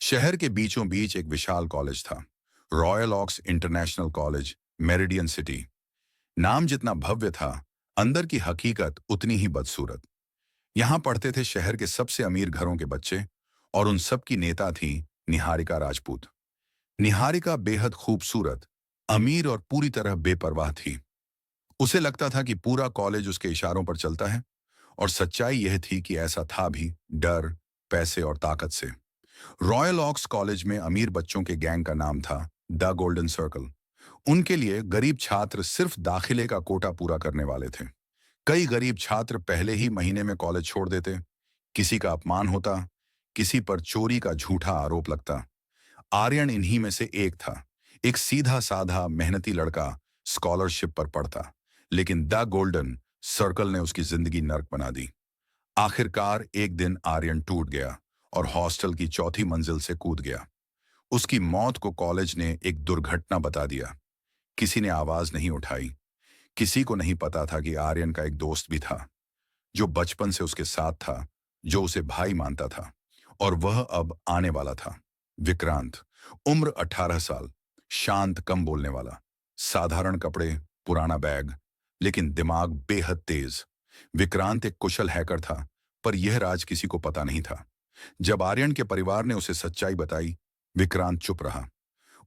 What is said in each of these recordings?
शहर के बीचों बीच एक विशाल कॉलेज था। Royal oaks international college, meridian city. नाम जितना भव्य था, अंदर की हकीकत उतनी ही बदसूरत। यहाँ पढ़ते थे शहर के सबसे अमीर घरों के बच्चे, और उन सब की नेता थी निहारिका राजपूत। निहारिका बेहद खूबसूरत, अमीर और पूरी तरह बेपरवाह थी। उसे लगता था कि पूरा कॉलेज उसके इशारों पर चलता है, और सच्चाई यह थी कि ऐसा था भी, डर, पैसे और ताकत से। रॉयल ऑक्स कॉलेज में अमीर बच्चों के गैंग का नाम था द गोल्डन सर्कल। उनके लिए गरीब छात्र सिर्फ दाखिले का कोटा पूरा करने वाले थे। कई गरीब छात्र पहले ही महीने में कॉलेज छोड़ देते। किसी का अपमान होता, किसी पर चोरी का झूठा आरोप लगता। आर्यन इन्हीं में से एक था। एक सीधा साधा मेहनती लड़का, स्कॉलरशिप पर पढ़ता, लेकिन द गोल्डन सर्कल ने उसकी जिंदगी नर्क बना दी। आखिरकार एक दिन आर्यन टूट गया और हॉस्टल की चौथी मंजिल से कूद गया। उसकी मौत को कॉलेज ने एक दुर्घटना बता दिया। किसी ने आवाज नहीं उठाई। किसी को नहीं पता था कि आर्यन का एक दोस्त भी था, जो बचपन से उसके साथ था, जो उसे भाई मानता था, और वह अब आने वाला था। विक्रांत, उम्र 18 साल, शांत, कम बोलने वाला, साधारण कपड़े, पुराना बैग, लेकिन दिमाग बेहद तेज। विक्रांत एक कुशल हैकर था, पर यह राज किसी को पता नहीं था। जब आर्यन के परिवार ने उसे सच्चाई बताई, विक्रांत चुप रहा।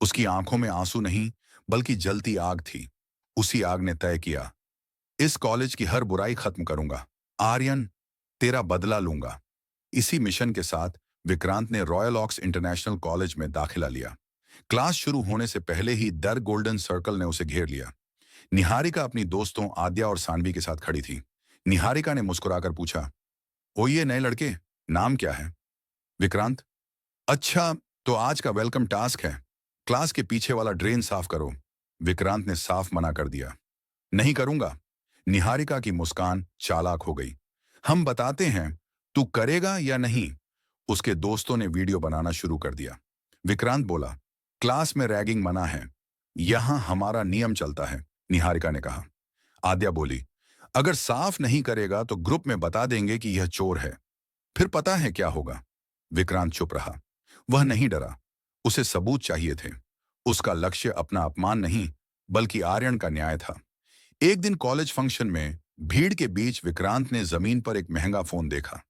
उसकी आंखों में आंसू नहीं, बल्कि जलती आग थी। उसी आग ने तय किया, इस कॉलेज की हर बुराई खत्म करूंगा। आर्यन, तेरा बदला लूंगा। इसी मिशन के साथ विक्रांत ने रॉयल ऑक्स इंटरनेशनल कॉलेज में दाखिला लिया। क्लास शुरू होने से पहले ही दर गोल्डन सर्कल ने उसे घेर लिया। निहारिका अपनी दोस्तों आद्या और सानवी के साथ खड़ी थी। निहारिका ने मुस्कुराकर पूछा, ओ ये नए लड़के, नाम क्या है? विक्रांत, अच्छा, तो आज का वेलकम टास्क है, क्लास के पीछे वाला ड्रेन साफ करो। विक्रांत ने साफ मना कर दिया, नहीं करूंगा। निहारिका की मुस्कान चालाक हो गई। हम बताते हैं, तू करेगा या नहीं? उसके दोस्तों ने वीडियो बनाना शुरू कर दिया। विक्रांत बोला, क्लास में रैगिंग मना है, यहां हमारा नियम चलता है। निहारिका ने कहा। आद्या बोली, अगर साफ नहीं करेगा तो ग्रुप में बता देंगे कि यह चोर है, फिर पता है क्या होगा। विक्रांत चुप रहा। वह नहीं डरा। उसे सबूत चाहिए थे। उसका लक्ष्य अपना अपमान नहीं, बल्कि आर्यन का न्याय था। एक दिन कॉलेज फंक्शन में भीड़ के बीच विक्रांत ने जमीन पर एक महंगा फोन देखा।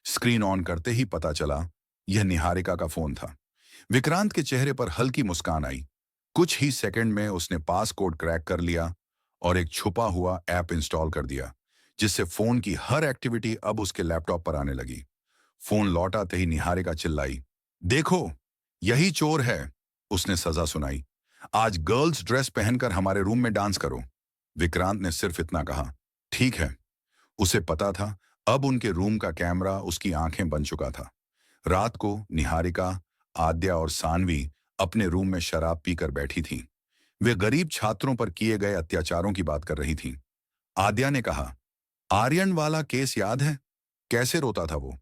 स्क्रीन ऑन करते ही पता चला, यह निहारिका का फोन था। विक्रांत के चेहरे पर हल्की मुस्कान आई। कुछ ही सेकंड में उसने पास कोड क्रैक कर लिया और एक छुपा हुआ ऐप इंस्टॉल कर दिया, जिससे फोन की हर एक्टिविटी अब उसके लैपटॉप पर आने लगी। फोन लौटाते ही निहारिका चिल्लाई, देखो, यही चोर है। उसने सजा सुनाई, आज गर्ल्स ड्रेस पहनकर हमारे रूम में डांस करो। विक्रांत ने सिर्फ इतना कहा, ठीक है। उसे पता था, अब उनके रूम का कैमरा उसकी आंखें बन चुका था। रात को निहारिका, आद्या और सानवी अपने रूम में शराब पीकर बैठी थीं। वे गरीब छात्रों पर किए गए अत्याचारों की बात कर रही थीं। आद्या ने कहा, आर्यन वाला केस याद है? कैसे रोता था वो?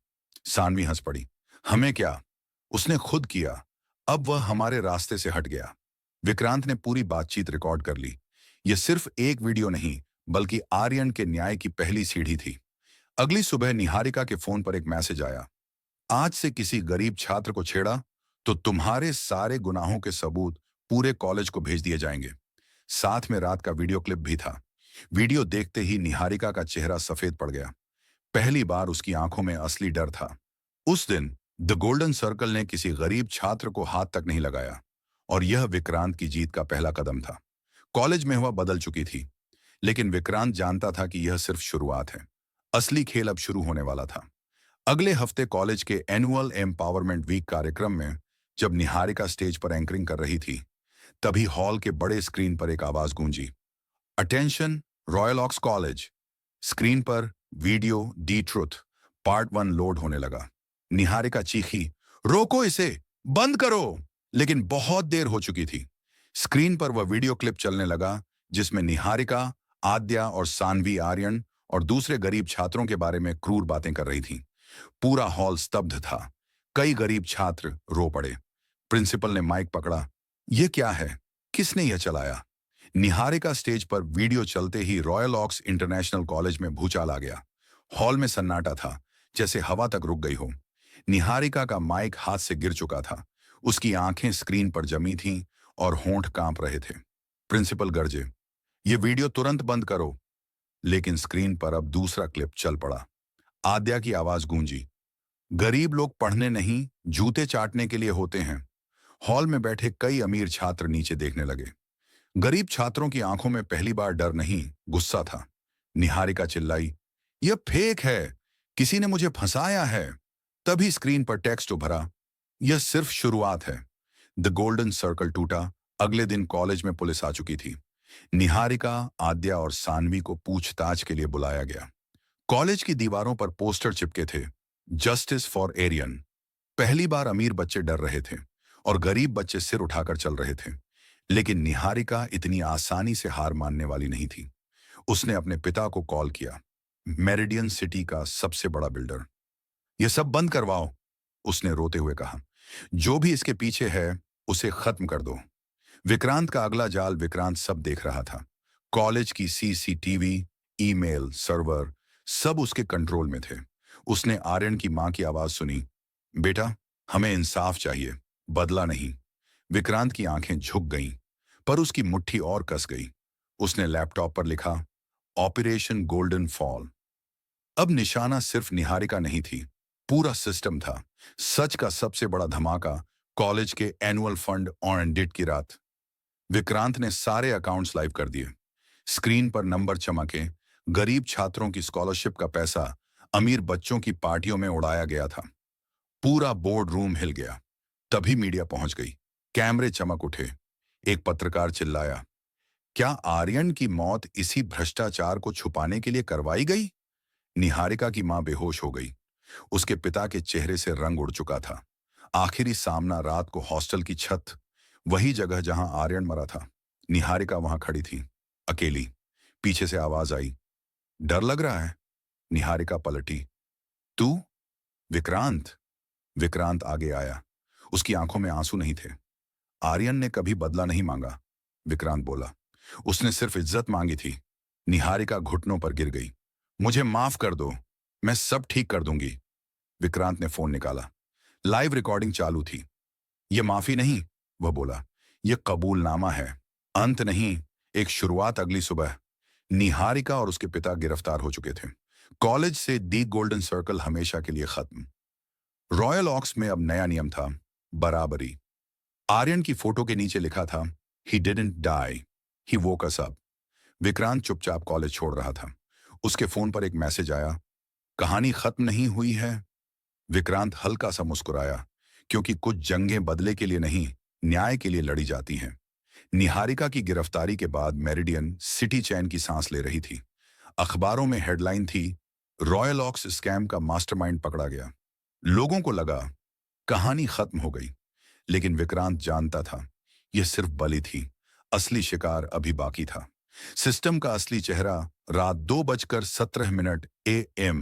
सानवी हंस पड़ी, हमें क्या, उसने खुद किया। अब वह हमारे रास्ते से हट गया। विक्रांत ने पूरी बातचीत रिकॉर्ड कर ली। यह सिर्फ एक वीडियो नहीं, बल्कि आर्यन के न्याय की पहली सीढ़ी थी। अगली सुबह निहारिका के फोन पर एक मैसेज आया, आज से किसी गरीब छात्र को छेड़ा तो तुम्हारे सारे गुनाहों के सबूत पूरे कॉलेज को भेज दिए जाएंगे। साथ में रात का वीडियो क्लिप भी था। वीडियो देखते ही निहारिका का चेहरा सफेद पड़ गया। पहली बार उसकी आंखों में असली डर था। उस दिन द गोल्डन सर्कल ने किसी गरीब छात्र को हाथ तक नहीं लगाया, और यह विक्रांत की जीत का पहला कदम था। कॉलेज में हवा बदल चुकी थी, लेकिन विक्रांत जानता था कि यह सिर्फ शुरुआत है। असली खेल अब शुरू होने वाला था। अगले हफ्ते कॉलेज के एनुअल एम्पावरमेंट वीक कार्यक्रम में जब निहारिका स्टेज पर एंकरिंग कर रही थी, तभी हॉल के बड़े स्क्रीन पर एक आवाज गूंजी, attention, royal Oaks college. Screen पर video the truth part 1 load होने लगा। निहारिका चीखी, रोको इसे, बंद करो। लेकिन बहुत देर हो चुकी थी। स्क्रीन पर वह वीडियो क्लिप चलने लगा, जिसमें निहारिका, आद्या और सानवी आर्यन और दूसरे गरीब छात्रों के बारे में क्रूर बातें कर रही थीं। पूरा हॉल स्तब्ध था। कई गरीब छात्र रो पड़े। प्रिंसिपल ने माइक पकड़ा, यह क्या है, किसने यह चलाया? निहारिका स्टेज पर वीडियो चलते ही रॉयल ऑक्स इंटरनेशनल कॉलेज में भूचाल आ गया। हॉल में सन्नाटा था, जैसे हवा तक रुक गई हो। निहारिका का माइक हाथ से गिर चुका था। उसकी आंखें स्क्रीन पर जमी थीं और होंठ कांप रहे थे। प्रिंसिपल गरजे, ये वीडियो तुरंत बंद करो। लेकिन स्क्रीन पर अब दूसरा क्लिप चल पड़ा। आद्या की आवाज गूंजी, गरीब लोग पढ़ने नहीं, जूते चाटने के लिए होते हैं। हॉल में बैठे कई अमीर छात्र नीचे देखने लगे। गरीब छात्रों की आंखों में पहली बार डर नहीं, गुस्सा था। निहारिका चिल्लाई, यह फेक है, किसी ने मुझे फंसाया है। तभी स्क्रीन पर टेक्स्ट उभरा, यह सिर्फ शुरुआत है। द गोल्डन सर्कल टूटा। अगले दिन कॉलेज में पुलिस आ चुकी थी। निहारिका, आद्या और सानवी को पूछताछ के लिए बुलाया गया। कॉलेज की दीवारों पर पोस्टर चिपके थे, जस्टिस फॉर एरियन। पहली बार अमीर बच्चे डर रहे थे और गरीब बच्चे सिर उठाकर चल रहे थे। लेकिन निहारिका इतनी आसानी से हार मानने वाली नहीं थी। उसने अपने पिता को कॉल किया, मेरिडियन सिटी का सबसे बड़ा बिल्डर। यह सब बंद करवाओ, उसने रोते हुए कहा। जो भी इसके पीछे है, उसे खत्म कर दो। विक्रांत का अगला जाल विक्रांत सब देख रहा था। कॉलेज की सीसीटीवी, ईमेल, सर्वर सब उसके कंट्रोल में थे। उसने आर्यन की मां की आवाज सुनी, बेटा, हमें इंसाफ चाहिए, बदला नहीं। विक्रांत की आंखें झुक गईं, पर उसकी मुट्ठी और कस गई। उसने लैपटॉप पर लिखा, ऑपरेशन गोल्डन फॉल। अब निशाना सिर्फ निहारिका नहीं थी, पूरा सिस्टम था। सच का सबसे बड़ा धमाका, कॉलेज के एनुअल फंड ऑडिट की रात। विक्रांत ने सारे अकाउंट्स लाइव कर दिए। स्क्रीन पर नंबर चमके। गरीब छात्रों की स्कॉलरशिप का पैसा अमीर बच्चों की पार्टियों में उड़ाया गया था। पूरा बोर्ड रूम हिल गया। तभी मीडिया पहुंच गई। कैमरे चमक उठे। एक पत्रकार चिल्लाया, क्या आर्यन की मौत इसी भ्रष्टाचार को छुपाने के लिए करवाई गई? निहारिका की मां बेहोश हो गई। उसके पिता के चेहरे से रंग उड़ चुका था। आखिरी सामना रात को हॉस्टल की छत, वही जगह जहां आर्यन मरा था। निहारिका वहां खड़ी थी, अकेली। पीछे से आवाज आई, डर लग रहा है? निहारिका पलटी, तू? विक्रांत। विक्रांत आगे आया। उसकी आंखों में आंसू नहीं थे। आर्यन ने कभी बदला नहीं मांगा, विक्रांत बोला। उसने सिर्फ इज्जत मांगी थी। निहारिका घुटनों पर गिर गई। मुझे माफ कर दो, मैं सब ठीक कर दूंगी। विक्रांत ने फोन निकाला। लाइव रिकॉर्डिंग चालू थी। यह माफी नहीं, वह बोला, यह कबूलनामा है। अंत नहीं, एक शुरुआत। अगली सुबह निहारिका और उसके पिता गिरफ्तार हो चुके थे। कॉलेज से दी गोल्डन सर्कल हमेशा के लिए खत्म। रॉयल ऑक्स में अब नया नियम था, बराबरी। आर्यन की फोटो के नीचे लिखा था, he didn't die, he woke us up. Vikrant चुपचाप कॉलेज छोड़ रहा था। उसके फोन पर एक मैसेज आया, कहानी खत्म नहीं हुई है। विक्रांत हल्का सा मुस्कुराया, क्योंकि कुछ जंगें बदले के लिए नहीं, न्याय के लिए लड़ी जाती हैं। निहारिका की गिरफ्तारी के बाद मेरिडियन सिटी चैन की सांस ले रही थी। अखबारों में हेडलाइन थी, रॉयल ऑक्स स्कैम का मास्टरमाइंड पकड़ा गया। लोगों को लगा कहानी खत्म हो गई, लेकिन विक्रांत जानता था यह सिर्फ बलि थी। असली शिकार अभी बाकी था। सिस्टम का असली चेहरा रात 2:17 AM।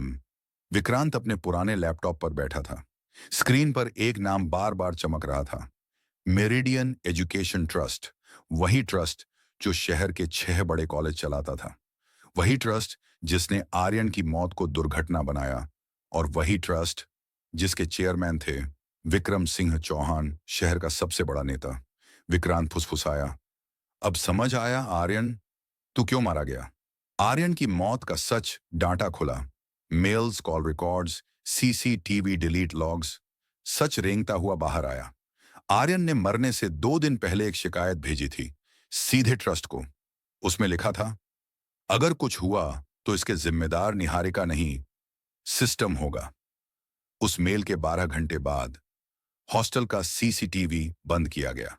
विक्रांत अपने पुराने लैपटॉप पर बैठा था। स्क्रीन पर एक नाम बार बार चमक रहा था, मेरिडियन एजुकेशन ट्रस्ट। वही ट्रस्ट जो शहर के 6 बड़े कॉलेज चलाता था। वही ट्रस्ट जिसने आर्यन की मौत को दुर्घटना बनाया। और वही ट्रस्ट जिसके चेयरमैन थे विक्रम सिंह चौहान, शहर का सबसे बड़ा नेता। विक्रांत फुसफुसाया, अब समझ आया आर्यन, तू क्यों मारा गया। आर्यन की मौत का सच डांटा खुला। Mails, call records, CCTV delete logs, सच रेंगता हुआ बाहर आया। आर्यन ने मरने से 2 दिन पहले एक शिकायत भेजी थी, सीधे ट्रस्ट को। उसमें लिखा था, अगर कुछ हुआ तो इसके जिम्मेदार निहारिका नहीं, सिस्टम होगा। उस मेल के 12 घंटे बाद हॉस्टल का सीसीटीवी बंद किया गया।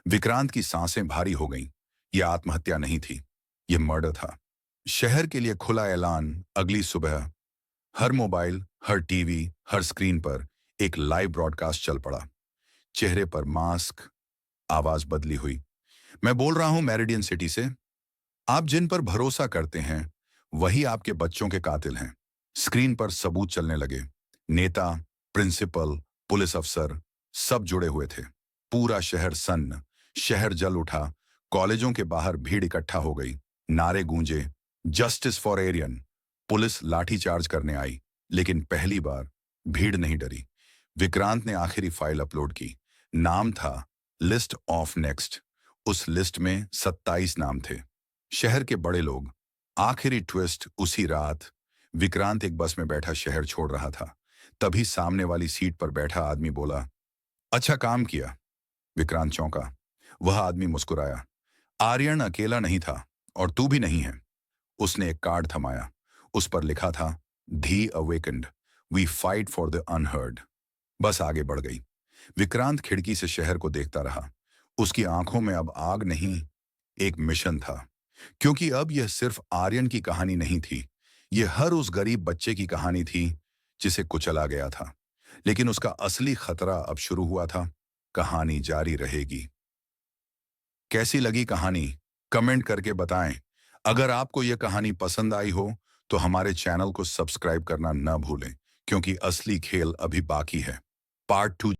विक्रांत की सांसें भारी हो गईं। यह आत्महत्या नहीं थी, यह मर्डर था। शहर के लिए खुला ऐलान। अगली सुबह हर मोबाइल, हर टीवी, हर स्क्रीन पर एक लाइव ब्रॉडकास्ट चल पड़ा। चेहरे पर मास्क, आवाज बदली हुई। मैं बोल रहा हूं मेरिडियन सिटी से। आप जिन पर भरोसा करते हैं वही आपके बच्चों के कातिल हैं। स्क्रीन पर सबूत चलने लगे। नेता, प्रिंसिपल, पुलिस अफसर सब जुड़े हुए थे। पूरा शहर सन्न। शहर जल उठा। कॉलेजों के बाहर भीड़ इकट्ठा हो गई। नारे गूंजे, justice for Arian. Police lathi charge करने आई, लेकिन पहली बार भीड़ नहीं डरी। विक्रांत ने आखिरी फाइल अपलोड की। नाम था लिस्ट ऑफ नेक्स्ट। उस लिस्ट में 27 नाम थे, शहर के बड़े लोग। आखिरी ट्विस्ट उसी रात विक्रांत एक बस में बैठा शहर छोड़ रहा था। तभी सामने वाली सीट पर बैठा आदमी बोला, अच्छा काम किया। विक्रांत चौंका। वह आदमी मुस्कुराया। आर्यन अकेला नहीं था और तू भी नहीं है। उसने एक कार्ड थमाया। उस पर लिखा था, the awakened, we fight for the unheard. बस आगे बढ़ गई। विक्रांत खिड़की से शहर को देखता रहा। उसकी आंखों में अब आग नहीं, एक मिशन था। क्योंकि अब यह सिर्फ आर्यन की कहानी नहीं थी, यह हर उस गरीब बच्चे की कहानी थी जिसे कुचला गया था। लेकिन उसका असली खतरा अब शुरू हुआ था। कहानी जारी रहेगी। कैसी लगी कहानी? कमेंट करके बताएं। अगर आपको यह कहानी पसंद आई हो तो हमारे चैनल को सब्सक्राइब करना न भूलें, क्योंकि असली खेल अभी बाकी है। पार्ट 2